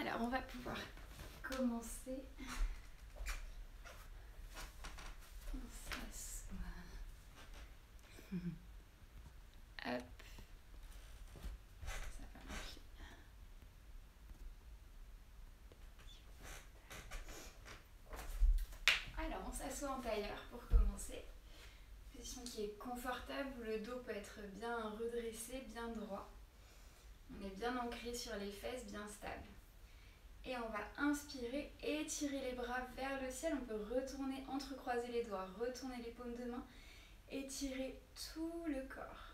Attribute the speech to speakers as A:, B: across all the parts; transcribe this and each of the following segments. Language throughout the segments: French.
A: Alors on va pouvoir commencer. On s'assoit. Hop. Ça va marcher. Alors on s'assoit en tailleur pour commencer. Position qui est confortable où le dos peut être bien redressé, bien droit. On est bien ancré sur les fesses, bien stable. Et on va inspirer, étirer les bras vers le ciel. On peut retourner, entrecroiser les doigts, retourner les paumes de main, étirer tout le corps.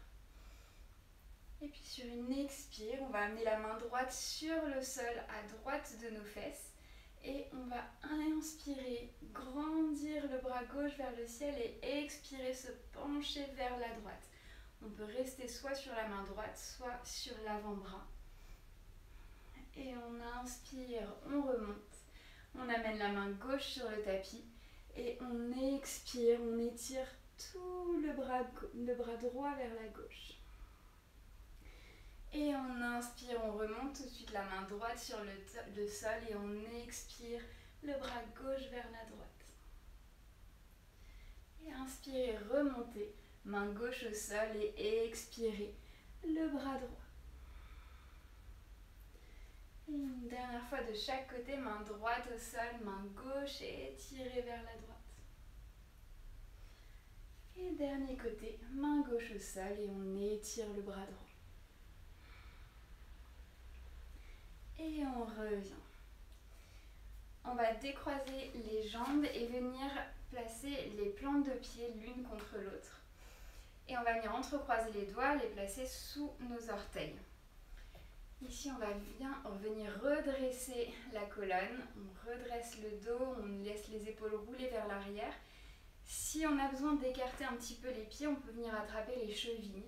A: Et puis sur une expire, on va amener la main droite sur le sol à droite de nos fesses. Et on va inspirer, grandir le bras gauche vers le ciel et expirer, se pencher vers la droite. On peut rester soit sur la main droite, soit sur l'avant-bras. Et on inspire, on remonte. On amène la main gauche sur le tapis. Et on expire, on étire tout le bras droit vers la gauche. Et on inspire, on remonte tout de suite la main droite sur le sol et on expire le bras gauche vers la droite. Et inspirez, remontez, main gauche au sol et expirez le bras droit. Et une dernière fois de chaque côté, main droite au sol, main gauche et étirez vers la droite. Et dernier côté, main gauche au sol et on étire le bras droit. Et on revient. On va décroiser les jambes et venir placer les plantes de pied l'une contre l'autre. Et on va venir entrecroiser les doigts, les placer sous nos orteils. Ici, on va bien venir redresser la colonne. On redresse le dos, on laisse les épaules rouler vers l'arrière. Si on a besoin d'écarter un petit peu les pieds, on peut venir attraper les chevilles.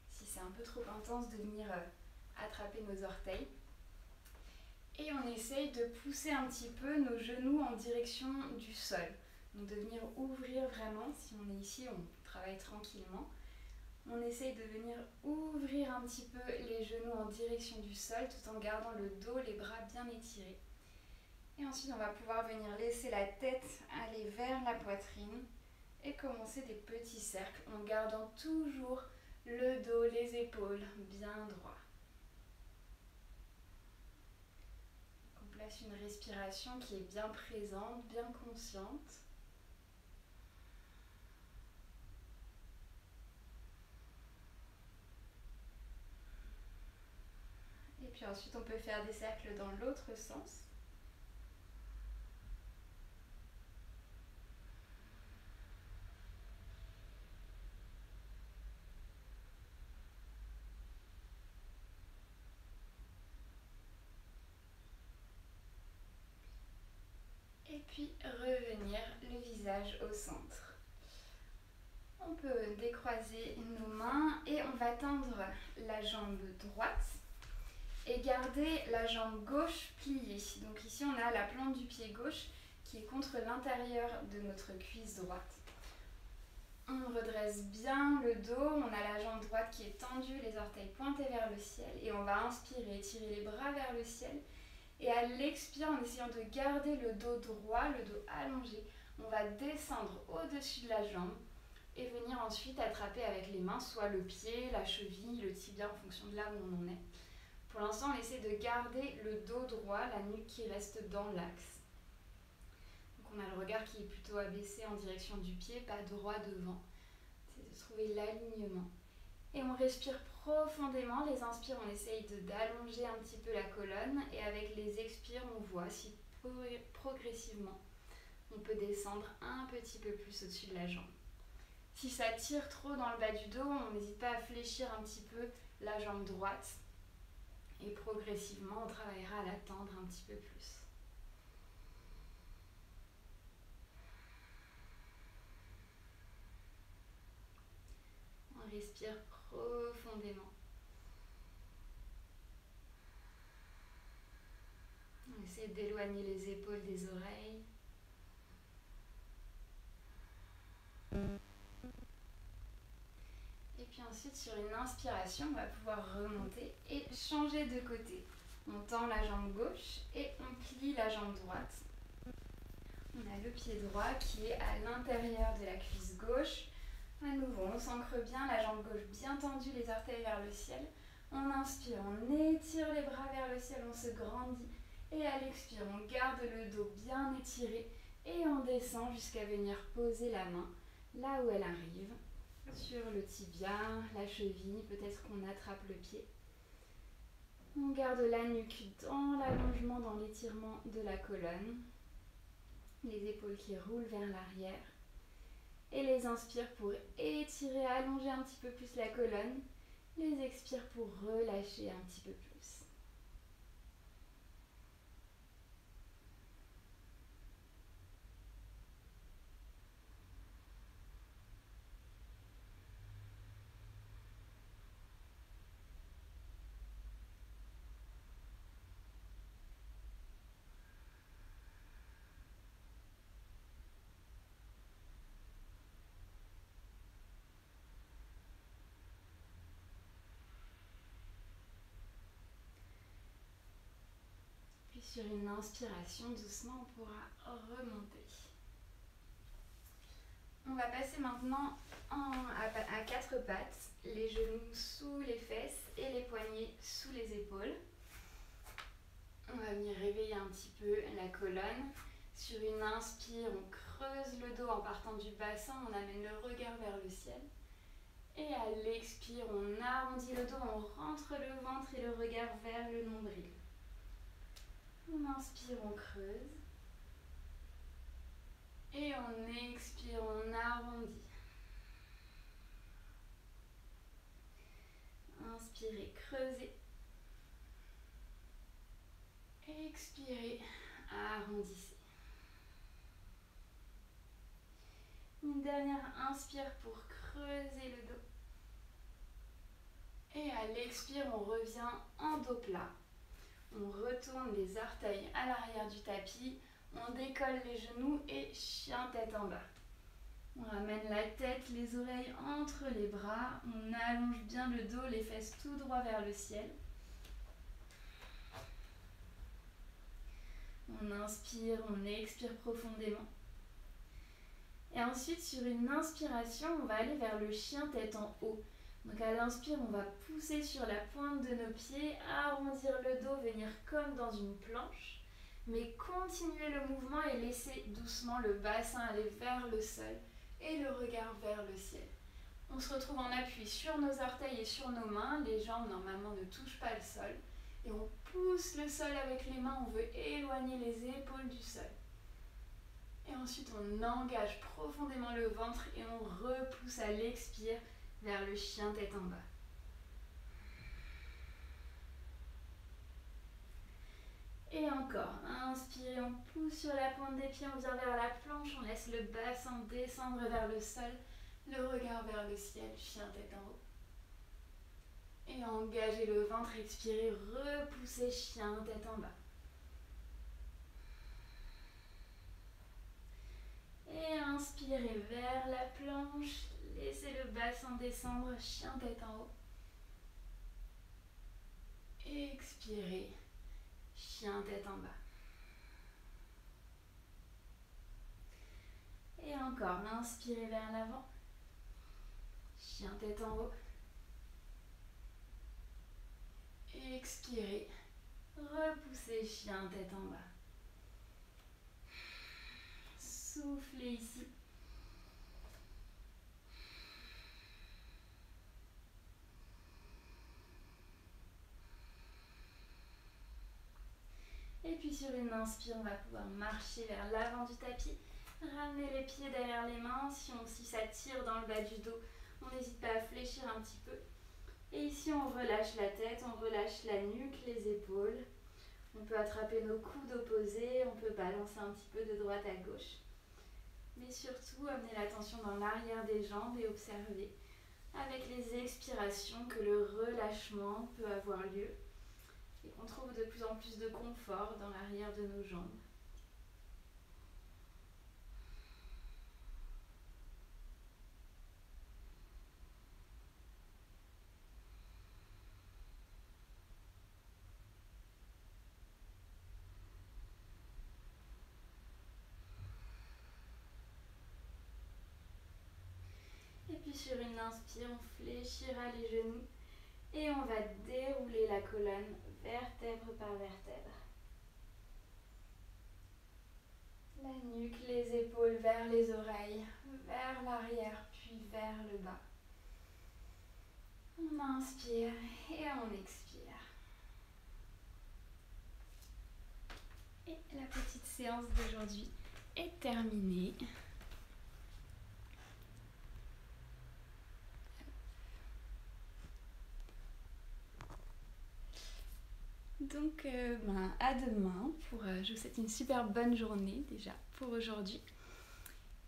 A: Si c'est un peu trop intense, de venir attraper nos orteils. Et on essaye de pousser un petit peu nos genoux en direction du sol. Donc de venir ouvrir vraiment, si on est ici, on travaille tranquillement. On essaye de venir ouvrir un petit peu les genoux en direction du sol tout en gardant le dos, les bras bien étirés. Et ensuite on va pouvoir venir laisser la tête aller vers la poitrine et commencer des petits cercles en gardant toujours le dos, les épaules bien droits. On place une respiration qui est bien présente, bien consciente. Et puis ensuite on peut faire des cercles dans l'autre sens. Et puis revenir le visage au centre. On peut décroiser nos mains et on va tendre la jambe droite et garder la jambe gauche pliée. Donc ici on a la plante du pied gauche qui est contre l'intérieur de notre cuisse droite. On redresse bien le dos, on a la jambe droite qui est tendue, les orteils pointés vers le ciel et on va inspirer, étirer les bras vers le ciel. Et à l'expire, en essayant de garder le dos droit, le dos allongé, on va descendre au-dessus de la jambe et venir ensuite attraper avec les mains soit le pied, la cheville, le tibia en fonction de là où on en est. Pour l'instant, on essaie de garder le dos droit, la nuque qui reste dans l'axe. Donc on a le regard qui est plutôt abaissé en direction du pied, pas droit devant. C'est de trouver l'alignement. Et on respire profondément. Les inspires, on essaye d'allonger un petit peu la colonne. Et avec les expires, on voit si progressivement, on peut descendre un petit peu plus au-dessus de la jambe. Si ça tire trop dans le bas du dos, on n'hésite pas à fléchir un petit peu la jambe droite. Et progressivement, on travaillera à la tendre un petit peu plus. On respire profondément. On essaie d'éloigner les épaules des oreilles. Et puis ensuite, sur une inspiration, on va pouvoir remonter et changer de côté. On tend la jambe gauche et on plie la jambe droite. On a le pied droit qui est à l'intérieur de la cuisse gauche. À nouveau, on s'ancre bien, la jambe gauche bien tendue, les orteils vers le ciel. On inspire, on étire les bras vers le ciel, on se grandit. Et à l'expire, on garde le dos bien étiré et on descend jusqu'à venir poser la main là où elle arrive, sur le tibia, la cheville, peut-être qu'on attrape le pied. On garde la nuque dans l'allongement, dans l'étirement de la colonne. Les épaules qui roulent vers l'arrière. Et les inspire pour étirer, allonger un petit peu plus la colonne. Les expire pour relâcher un petit peu plus. Puis sur une inspiration, doucement, on pourra remonter. On va passer maintenant à quatre pattes, les genoux sous les fesses et les poignets sous les épaules. On va venir réveiller un petit peu la colonne. Sur une inspire, on creuse le dos en partant du bassin, on amène le regard vers le ciel. Et à l'expire, on arrondit le dos, on rentre le ventre et le regard vers le nombril. On inspire, on creuse. Et on expire, on arrondit. Inspirez, creusez. Expirez, arrondissez. Une dernière inspire pour creuser le dos. Et à l'expire, on revient en dos plat. On retourne les orteils à l'arrière du tapis. On décolle les genoux et chien tête en bas. On ramène la tête, les oreilles entre les bras. On allonge bien le dos, les fesses tout droit vers le ciel. On inspire, on expire profondément. Et ensuite, sur une inspiration, on va aller vers le chien tête en haut. Donc à l'inspire, on va pousser sur la pointe de nos pieds, arrondir le dos, venir comme dans une planche. Mais continuer le mouvement et laisser doucement le bassin aller vers le sol et le regard vers le ciel. On se retrouve en appui sur nos orteils et sur nos mains. Les jambes normalement ne touchent pas le sol. Et on pousse le sol avec les mains, on veut éloigner les épaules du sol. Et ensuite on engage profondément le ventre et on repousse à l'expire vers le chien tête en bas. Et encore, inspirez, on pousse sur la pointe des pieds, on vient vers la planche, on laisse le bassin descendre vers le sol, le regard vers le ciel, chien tête en haut. Et engagez le ventre, expirez, repoussez chien tête en bas. Et inspirez vers la planche, laissez le bassin descendre, chien tête en haut. Expirez, chien tête en bas. Et encore, inspirez vers l'avant, chien tête en haut. Expirez, repoussez, chien tête en bas. Soufflez ici. Et puis sur une inspire, on va pouvoir marcher vers l'avant du tapis. Ramener les pieds derrière les mains. Si ça tire dans le bas du dos, on n'hésite pas à fléchir un petit peu. Et ici, on relâche la tête, on relâche la nuque, les épaules. On peut attraper nos coudes opposés, on peut balancer un petit peu de droite à gauche. Mais surtout, amener l'attention dans l'arrière des jambes et observer avec les expirations que le relâchement peut avoir lieu et qu'on trouve de plus en plus de confort dans l'arrière de nos jambes. inspire, on fléchira les genoux et on va dérouler la colonne vertèbre par vertèbre. La nuque, les épaules vers les oreilles, vers l'arrière puis vers le bas. On inspire et on expire. Et la petite séance d'aujourd'hui est terminée. Donc à demain je vous souhaite une super bonne journée déjà pour aujourd'hui.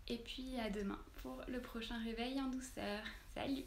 A: Et puis à demain pour le prochain réveil en douceur. Salut!